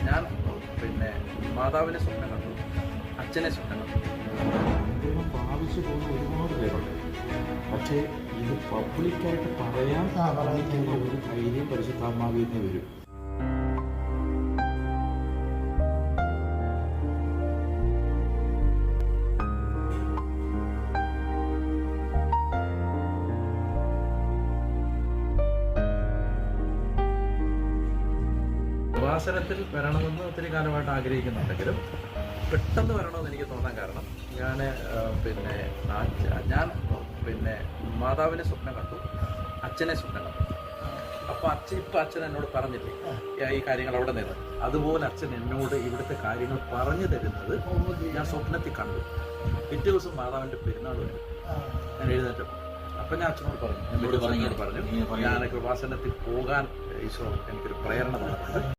ഞാൻ പിന്നെ മാതാവിനെ സ്വപ്നം കണ്ടു, അച്ഛനെ സ്വപ്നം കണ്ടു. പ്രാപിച്ചു പോകുന്ന ഒരുപാട് പേരുണ്ട്. പക്ഷേ ഇത് പബ്ലിക്കായിട്ട് പറയാൻ ഒരു ധൈര്യം പരിശുദ്ധാത്മാവിൽ നിന്ന് വരും. കൃപാസനത്തിൽ വരണമെന്ന് ഒത്തിരി കാലമായിട്ട് ആഗ്രഹിക്കുന്നുണ്ടെങ്കിലും പെട്ടെന്ന് വരണമെന്ന് എനിക്ക് തോന്നാൻ കാരണം ഞാൻ മാതാവിനെ സ്വപ്നം കണ്ടു, അച്ഛനെ സ്വപ്നം കണ്ടു. അപ്പോൾ അച്ഛൻ എന്നോട് പറഞ്ഞില്ലേ ഈ കാര്യങ്ങൾ അവിടെ നിന്ന്, അതുപോലെ അച്ഛൻ എന്നോട് ഇവിടുത്തെ കാര്യങ്ങൾ പറഞ്ഞു തരുന്നത് ഞാൻ സ്വപ്നത്തിൽ കണ്ടു. പിറ്റേ ദിവസം മാതാവിൻ്റെ പെരുന്നാൾ വരും. ഞാൻ എഴുന്നേറ്റപ്പോൾ അപ്പം ഞാൻ അച്ഛനോട് പറഞ്ഞു, ഞാൻ കൃപാസനത്തിൽ പോകാൻ ഈശോ എനിക്കൊരു പ്രേരണ തന്നിട്ടുണ്ട്.